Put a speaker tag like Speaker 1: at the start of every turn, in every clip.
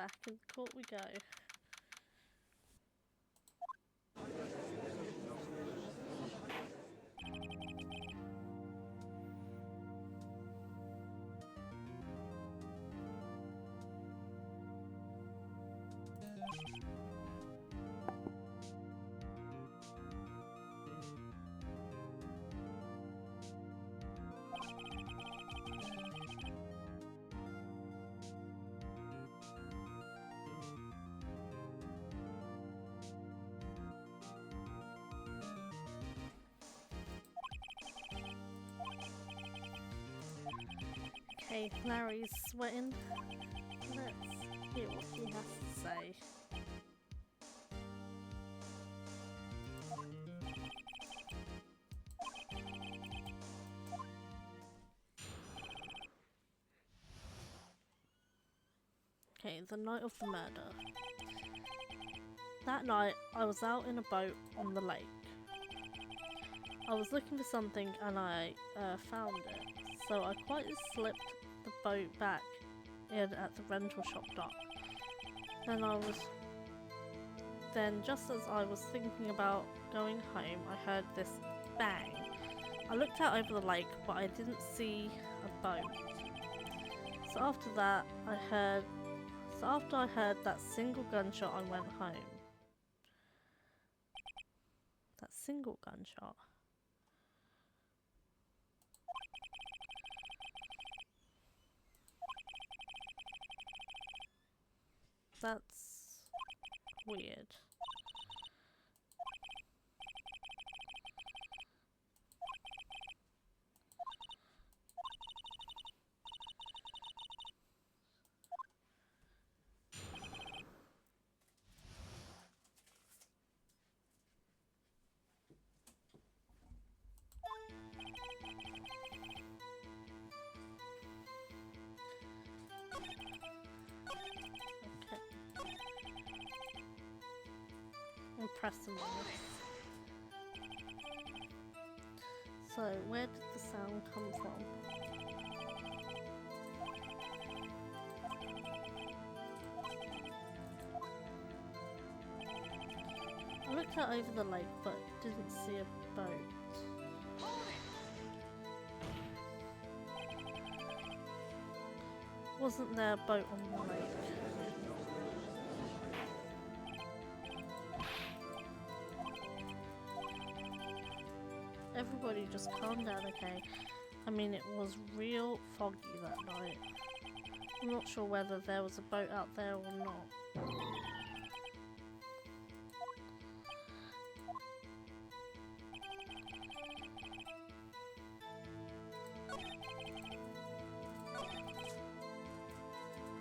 Speaker 1: back in the court we go. Okay, Larry's sweating. Let's hear what he has to say. Okay, the night of the murder. That night, I was out in a boat on the lake. I was looking for something and I found it, so I quietly slipped the boat back in at the rental shop dock. Then just as I was thinking about going home, I heard this bang. I looked out over the lake, but I didn't see a boat. So after I heard that single gunshot, I went home. That single gunshot. That's weird. Press them on this. So, where did the sound come from? I looked out over the lake but didn't see a boat. Wasn't there a boat on the lake? Everybody just calm down, okay? I mean, it was real foggy that night. I'm not sure whether there was a boat out there or not.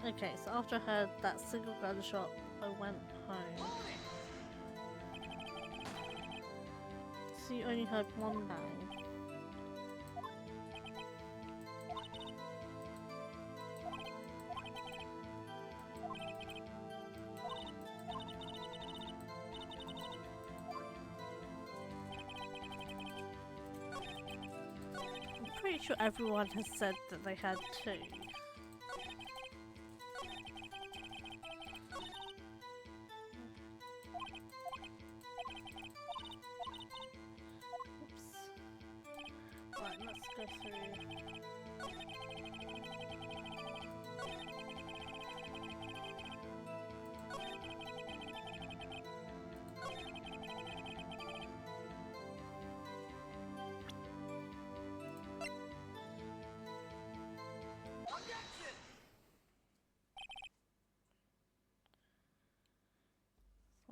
Speaker 1: Okay, so after I heard that single gunshot, I went home. So you only heard one bang. I'm pretty sure everyone has said that they had two. Right, let's go through.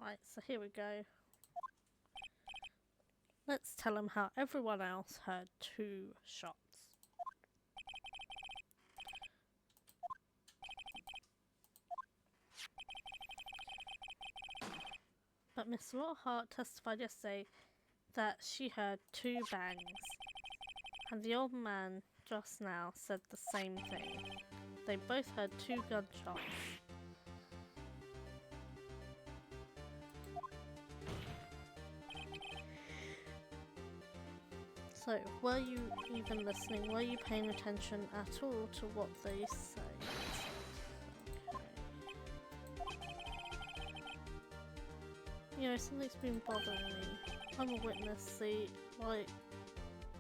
Speaker 1: Right, so here we go. Let's tell them how everyone else heard two shots. But Miss Lockhart testified yesterday that she heard two bangs, and the old man just now said the same thing. They both heard two gunshots. So, were you even listening? Were you paying attention at all to what they say? Okay. You know, something's been bothering me. I'm a witness, see, like,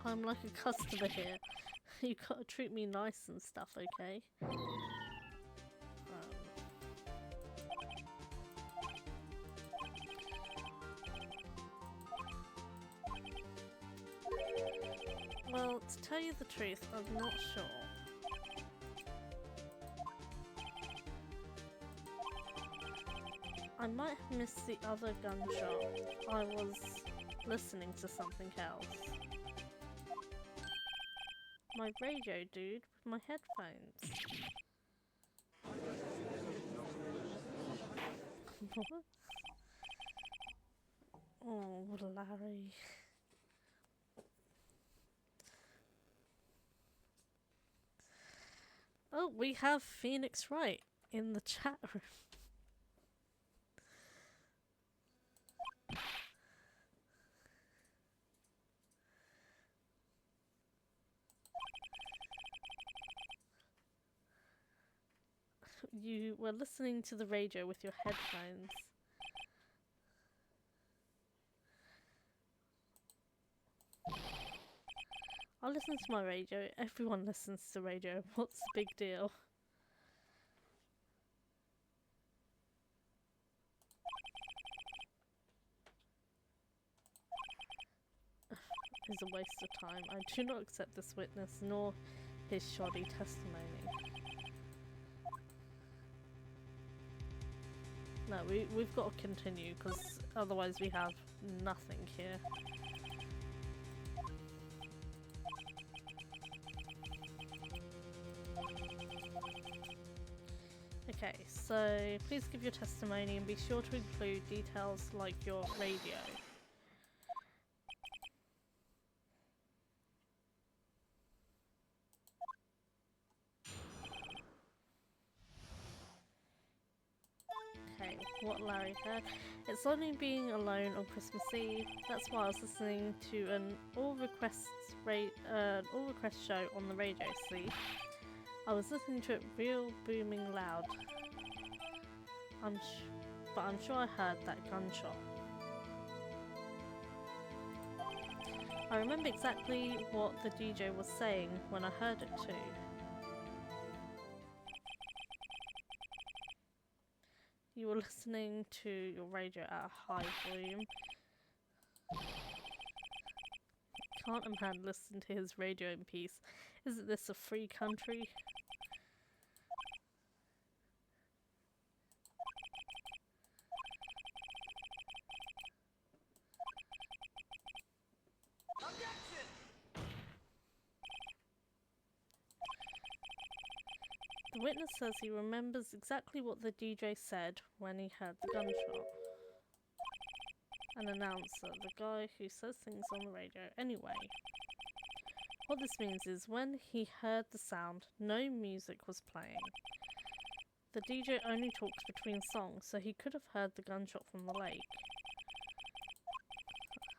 Speaker 1: I'm like a customer here. You gotta treat me nice and stuff, okay? Well, to tell you the truth, I'm not sure. I might have missed the other gunshot. I was listening to something else. My radio, dude, with my headphones. What? Oh, Larry. Oh, we have Phoenix Wright in the chat room. You were listening to the radio with your headphones. I listen to my radio. Everyone listens to radio. What's the big deal? Is a waste of time. I do not accept this witness nor his shoddy testimony. No, we've got to continue because otherwise we have nothing here. Okay, so please give your testimony and be sure to include details like your radio. Okay, what Larry heard. It's only being alone on Christmas Eve. That's why I was listening to an all request show on the radio, see? I was listening to it real booming loud. But I'm sure I heard that gunshot. I remember exactly what the DJ was saying when I heard it too. You were listening to your radio at a high volume. Can't a man listen to his radio in peace? Isn't this a free country? The witness says he remembers exactly what the DJ said when he heard the gunshot. An announcer, the guy who says things on the radio. Anyway, what this means is when he heard the sound, no music was playing. The DJ only talks between songs, so he could have heard the gunshot from the lake.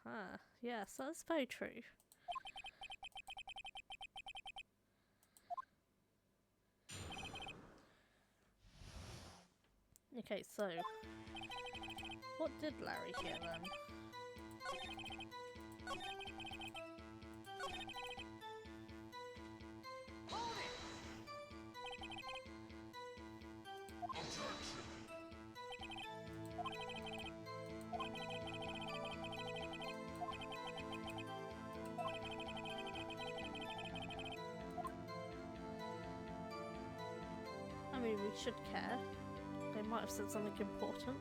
Speaker 1: Ah, yes, that's very true. Okay, so what did Larry hear then? I mean, we should care. They might have said something important.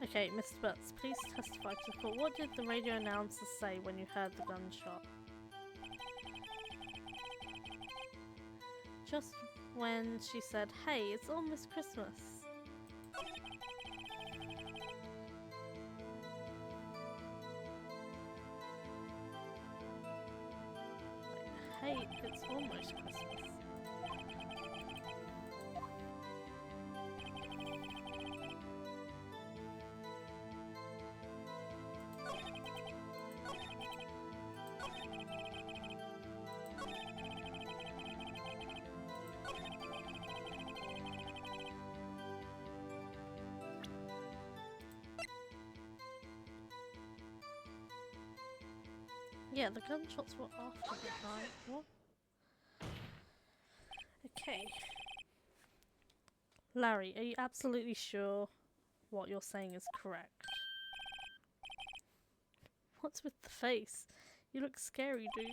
Speaker 1: Okay, Mr. Butts, please testify to the court. What did the radio announcer say when you heard the gunshot? Just when she said, "Hey, it's almost Christmas." Hey, it's almost Christmas. Yeah, the gunshots were after midnight. What? Okay. Larry, are you absolutely sure what you're saying is correct? What's with the face? You look scary, dude.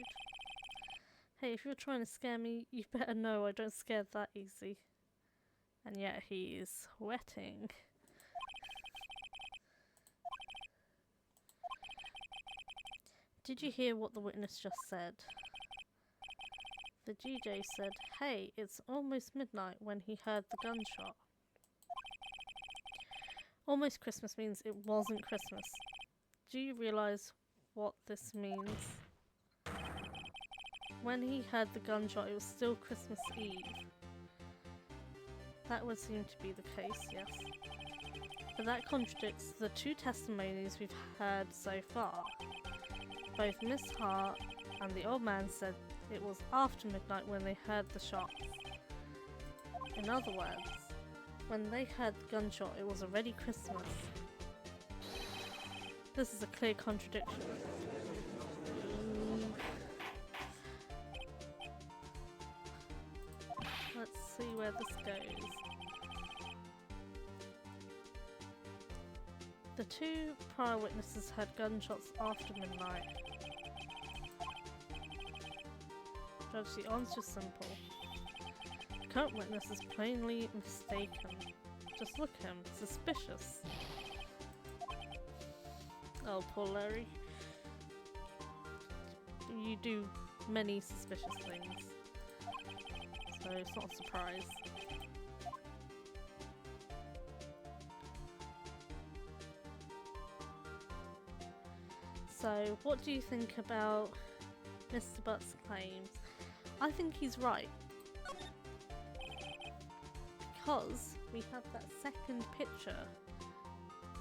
Speaker 1: Hey, if you're trying to scare me, you better know I don't scare that easy. And yet he's sweating. Did you hear what the witness just said? The DJ said, "Hey, it's almost midnight," when he heard the gunshot. Almost Christmas means it wasn't Christmas. Do you realise what this means? When he heard the gunshot, it was still Christmas Eve. That would seem to be the case, yes. But that contradicts the two testimonies we've heard so far. Both Miss Hart and the old man said it was after midnight when they heard the shots. In other words, when they heard the gunshot, it was already Christmas. This is a clear contradiction. Let's see where this goes. The two prior witnesses heard gunshots after midnight. Judge, the answer is simple. The current witness is plainly mistaken. Just look at him, suspicious. Oh, poor Larry. You do many suspicious things, so it's not a surprise. So, what do you think about Mr. Butt's claims? I think he's right. Because we have that second picture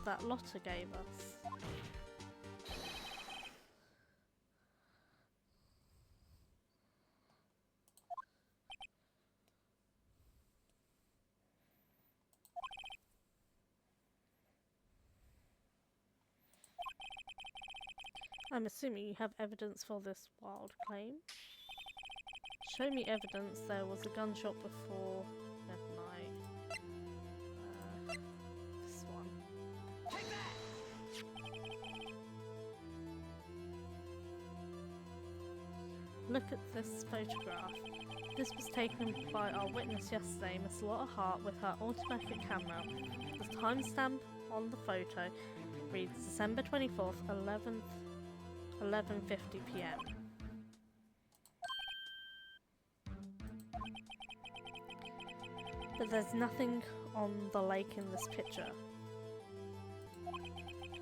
Speaker 1: that Lotta gave us. I'm assuming you have evidence for this wild claim. Show me evidence there was a gunshot before midnight. This one. Take that! Look at this photograph. This was taken by our witness yesterday, Miss Lotta Hart, with her automatic camera. The timestamp on the photo reads December 24th, 11:50 p.m. But there's nothing on the lake in this picture.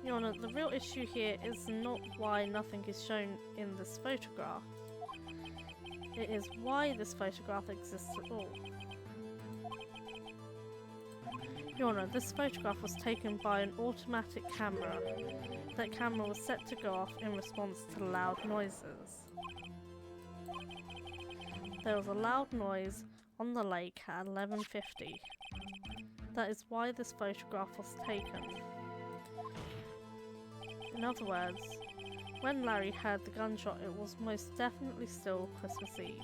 Speaker 1: Your Honour, the real issue here is not why nothing is shown in this photograph. It is why this photograph exists at all. Your Honour, this photograph was taken by an automatic camera. That camera was set to go off in response to loud noises. There was a loud noise on the lake at 11:50. That is why this photograph was taken. In other words, when Larry heard the gunshot, it was most definitely still Christmas Eve.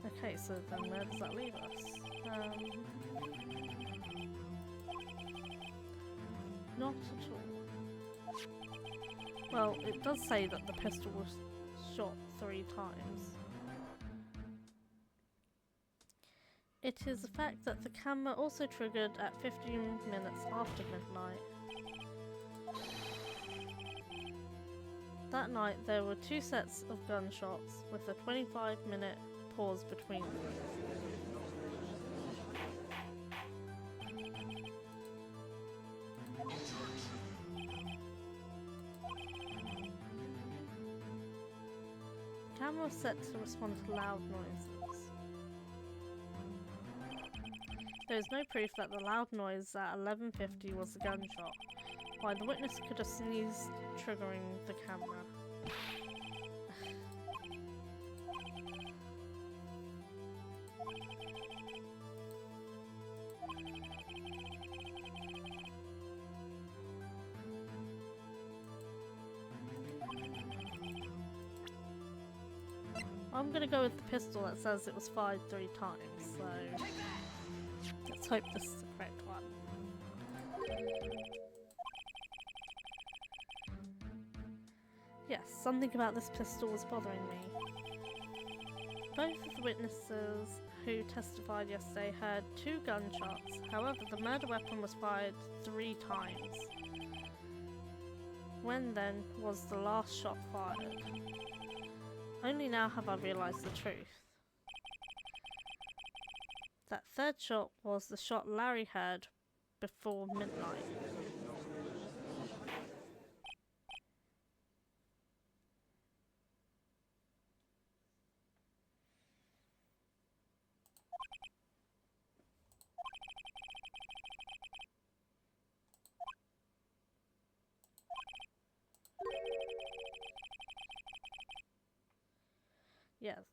Speaker 1: Okay, so then where does that leave us? Not at all. Well, it does say that the pistol was shot 3 times. It is a fact that the camera also triggered at 15 minutes after midnight. That night there were 2 sets of gunshots with a 25-minute pause between them. The camera was set to respond to loud noises. There is no proof that the loud noise at 11:50 was a gunshot, why the witness could have sneezed, triggering the camera. I'm gonna go with the pistol that says it was fired 3 times, so let's hope this is the correct one. Yes, something about this pistol was bothering me. Both of the witnesses who testified yesterday heard 2 gunshots, however the murder weapon was fired 3 times. When then was the last shot fired? Only now have I realised the truth. That 3rd shot was the shot Larry heard before midnight. Yes,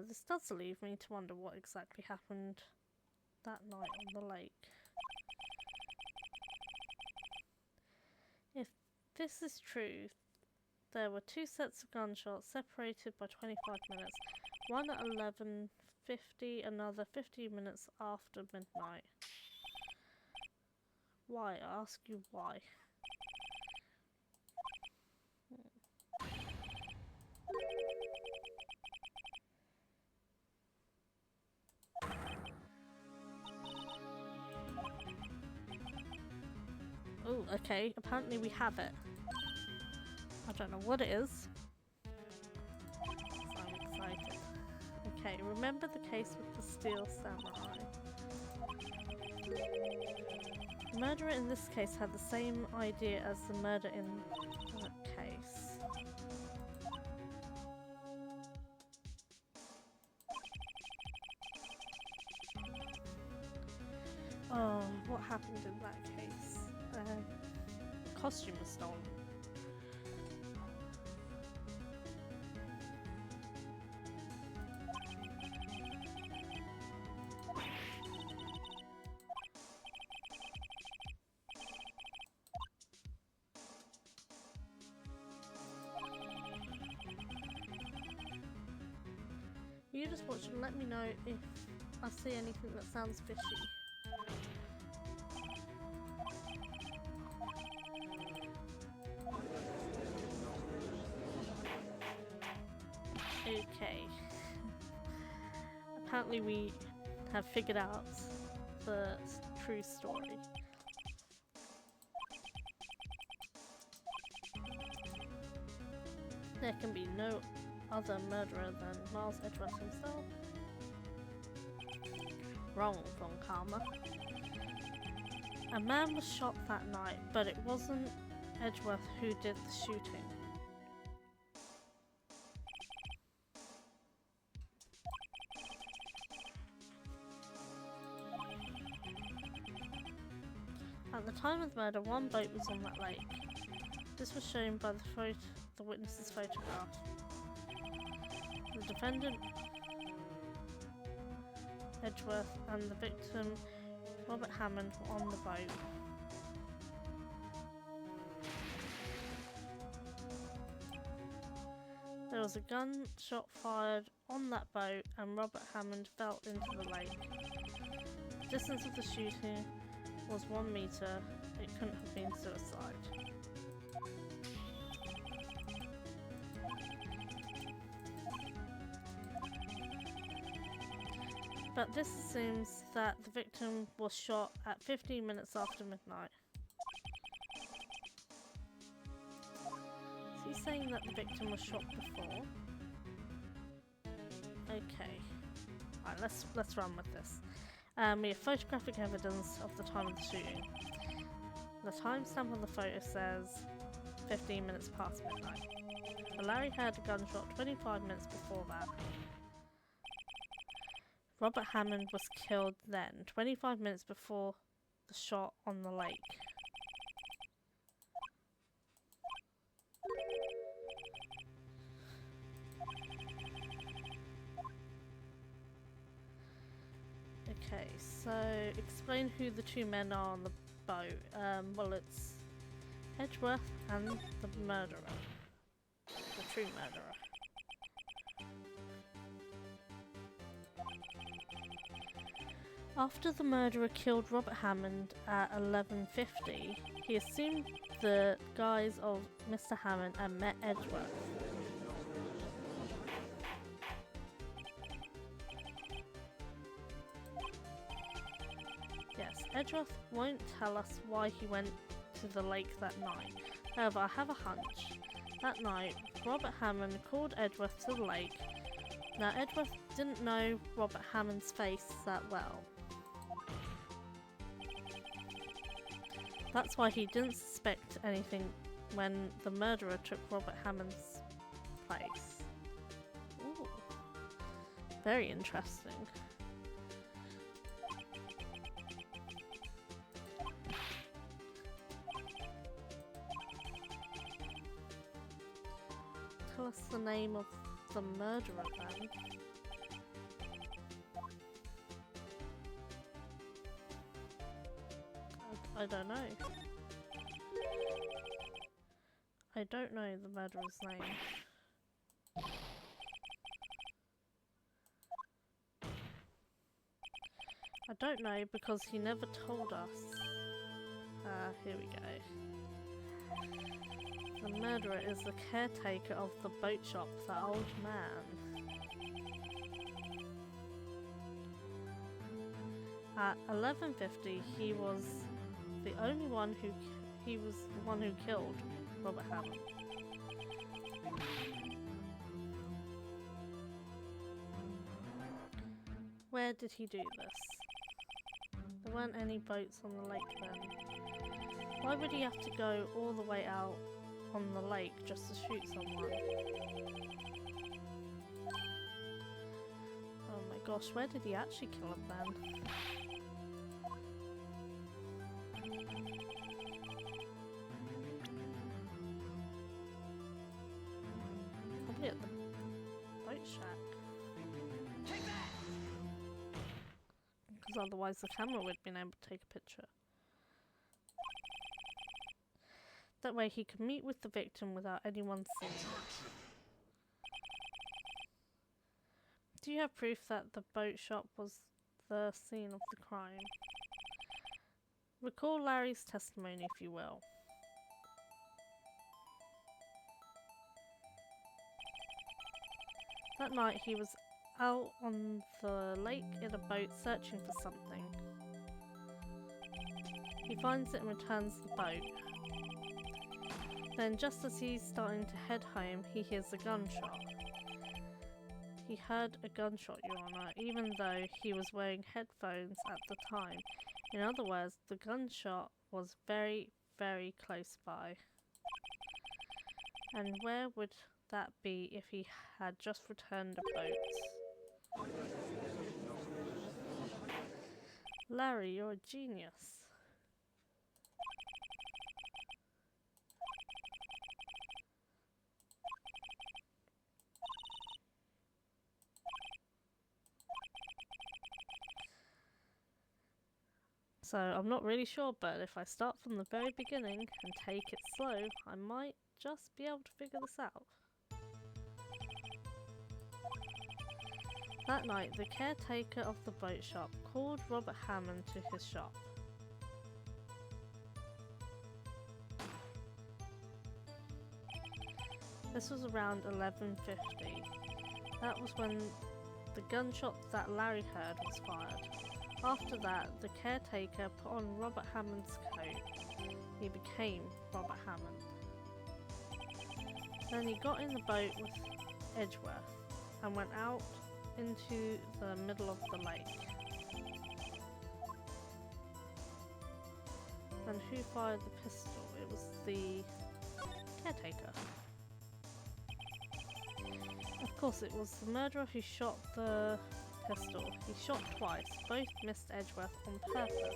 Speaker 1: this does leave me to wonder what exactly happened that night on the lake. If this is true, there were 2 sets of gunshots separated by 25 minutes, one at 11:50, another 15 minutes after midnight. Why? I ask you why. Oh, okay, apparently we have it. I don't know what it is. So I'm excited. Okay, remember the case with the steel samurai? The murderer in this case had the same idea as the murder in that case. Oh, what happened in that case? The costume was stolen. You just watch and let me know if I see anything that sounds fishy. Okay. Apparently we have figured out the true story. There can be no other murderer than Miles Edgeworth himself. Wrong, Karma. A man was shot that night, but it wasn't Edgeworth who did the shooting. At the time of the murder, 1 boat was on that lake. This was shown by the witness's photograph. The defendant, Edgeworth, and the victim, Robert Hammond, were on the boat. There was a gunshot fired on that boat and Robert Hammond fell into the lake. The distance of the shooting was 1 meter. It couldn't have been suicide. But this assumes that the victim was shot at 15 minutes after midnight. Is he saying that the victim was shot before? Okay. Alright, let's run with this. We have photographic evidence of the time of the shooting. The timestamp on the photo says 15 minutes past midnight. But Larry heard a gunshot 25 minutes before that. Robert Hammond was killed then, 25 minutes before the shot on the lake. Okay, so explain who the 2 men are on the boat. Well, it's Edgeworth and the murderer. The true murderer. After the murderer killed Robert Hammond at 11:50, he assumed the guise of Mr. Hammond and met Edgeworth. Yes, Edgeworth won't tell us why he went to the lake that night. However, I have a hunch. That night, Robert Hammond called Edgeworth to the lake. Now, Edgeworth didn't know Robert Hammond's face that well. That's why he didn't suspect anything when the murderer took Robert Hammond's place. Ooh. Very interesting. Tell us the name of the murderer then. I don't know. I don't know the murderer's name. I don't know because he never told us. Here we go. The murderer is the caretaker of the boat shop, that old man. At 11:50, he was the one who killed Robert Hammond. Where did he do this? There weren't any boats on the lake then. Why would he have to go all the way out on the lake just to shoot someone? Oh my gosh, where did he actually kill him then? Probably at the boat shack. Take that! Because otherwise the camera would have been able to take a picture. That way he could meet with the victim without anyone seeing. Do you have proof that the boat shop was the scene of the crime? Recall Larry's testimony, if you will. That night he was out on the lake in a boat searching for something. He finds it and returns the boat. Then just as he's starting to head home, he hears a gunshot. He heard a gunshot, Your Honour, even though he was wearing headphones at the time. In other words, the gunshot was very, very close by. And where would that be if he had just returned a boat? Larry, you're a genius. So I'm not really sure, but if I start from the very beginning and take it slow, I might just be able to figure this out. That night, the caretaker of the boat shop called Robert Hammond to his shop. This was around 11:50. That was when the gunshot that Larry heard was fired. After that, the caretaker put on Robert Hammond's coat. He became Robert Hammond. Then he got in the boat with Edgeworth and went out into the middle of the lake. And who fired the pistol? It was the caretaker. Of course, it was the murderer who shot the pistol. He shot twice. Both missed Edgeworth on purpose.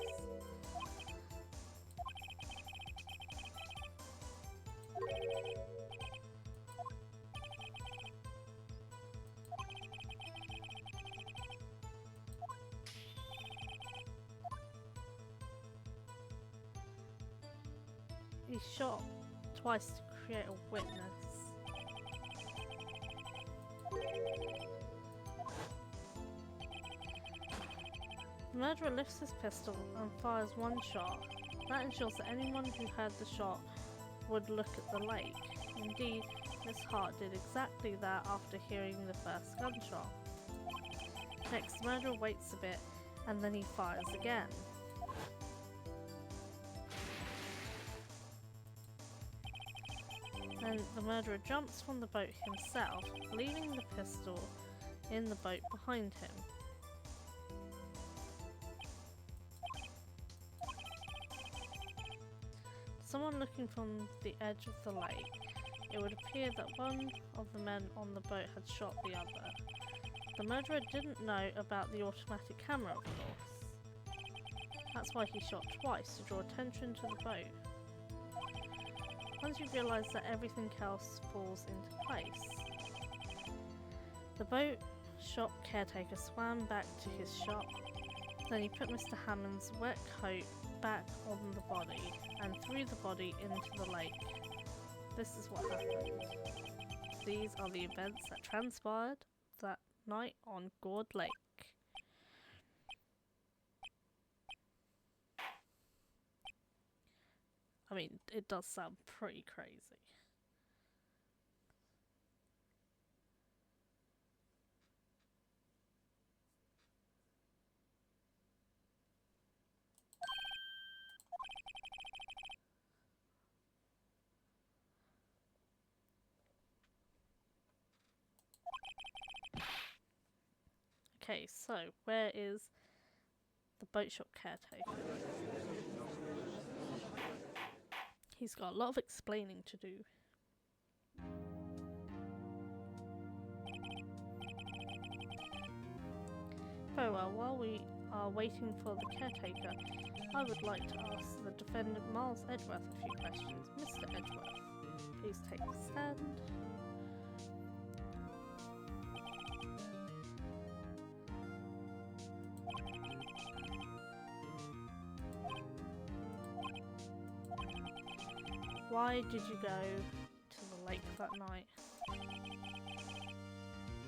Speaker 1: He shot twice to create a witness. The murderer lifts his pistol and fires one shot. That ensures that anyone who heard the shot would look at the lake. Indeed, Miss Hart did exactly that after hearing the first gunshot. Next, the murderer waits a bit and then he fires again. Then the murderer jumps from the boat himself, leaving the pistol in the boat behind him. Someone looking from the edge of the lake, it would appear that one of the men on the boat had shot the other. The murderer didn't know about the automatic camera, of course. That's why he shot twice, to draw attention to the boat. Once you realise that everything else falls into place. The boat shop caretaker swam back to his shop. Then he put Mr. Hammond's wet coat back on the body and threw the body into the lake. This is what happened. These are the events that transpired that night on Gourd Lake. I mean, it does sound pretty crazy. Okay, so where is the boat shop caretaker? He's got a lot of explaining to do. Very well, while we are waiting for the caretaker, I would like to ask the defendant Miles Edgeworth a few questions. Mr. Edgeworth, please take a stand. Why did you go to the lake that night?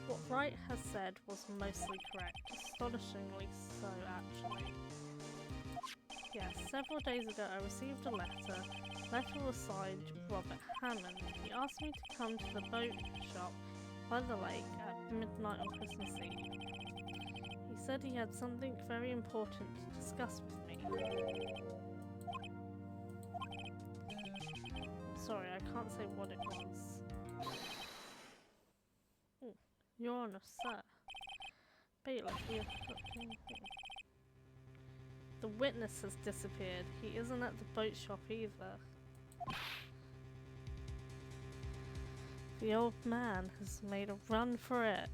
Speaker 1: What Wright has said was mostly correct, astonishingly so actually. Yes, several days ago I received a letter. The letter was signed Robert Hammond. He asked me to come to the boat shop by the lake at midnight on Christmas Eve. He said he had something very important to discuss with me. Sorry, I can't say what it was. Ooh, Your Honour, sir. Bailiff, you have got anything. The witness has disappeared. He isn't at the boat shop either. The old man has made a run for it.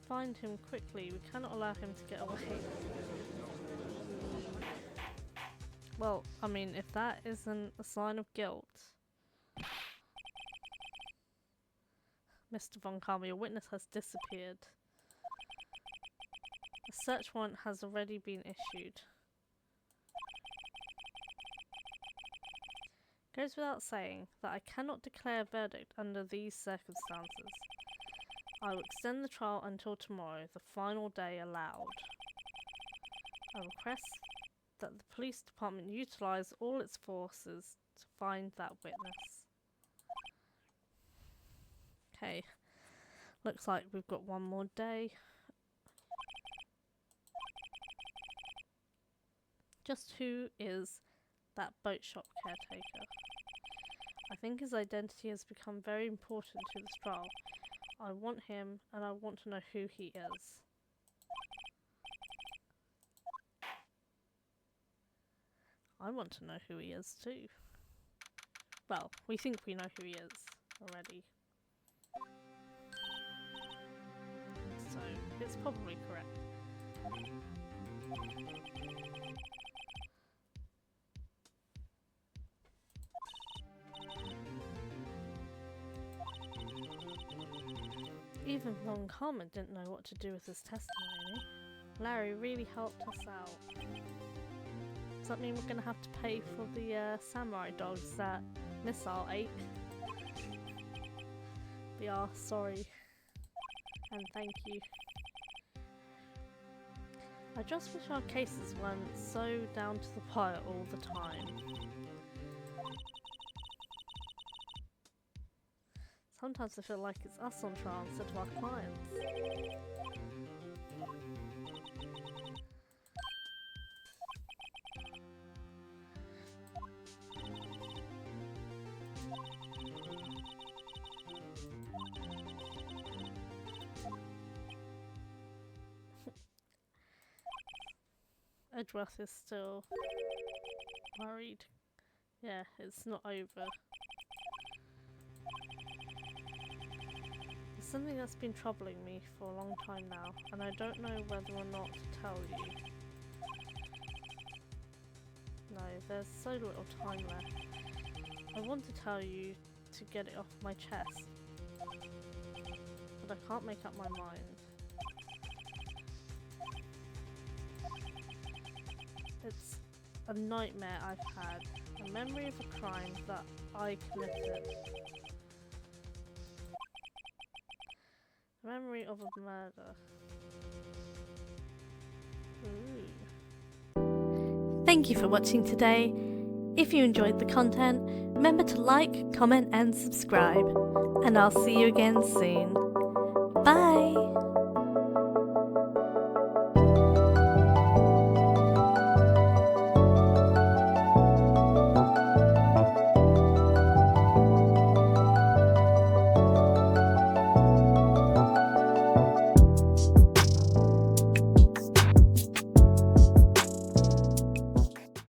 Speaker 1: Find him quickly. We cannot allow him to get away. Well, I mean, if that isn't a sign of guilt. Mr. Von Karma, your witness has disappeared. A search warrant has already been issued. Goes without saying that I cannot declare a verdict under these circumstances. I will extend the trial until tomorrow, the final day allowed. I request that the police department utilise all its forces to find that witness. Okay, looks like we've got one more day. Just who is that boat shop caretaker? I think his identity has become very important to this trial. I want him, and I want to know who he is. I want to know who he is too. Well, we think we know who he is already. So, it's probably correct. Even Von Karma didn't know what to do with his testimony. Larry really helped us out. Does that mean we're going to have to pay for the samurai dogs that Missile ate? We are sorry. And thank you. I just wish our cases weren't so down to the wire all the time. Sometimes I feel like it's us on trial instead of our clients. Edgeworth is still worried. Yeah, it's not over. It's something that's been troubling me for a long time now, and I don't know whether or not to tell you. No, there's so little time left. I want to tell you to get it off my chest, but I can't make up my mind. It's a nightmare I've had, a memory of a crime that I committed. A memory of a murder. Ooh. Thank you for watching today. If you enjoyed the content, remember to like, comment and subscribe. And I'll see you again soon. Bye!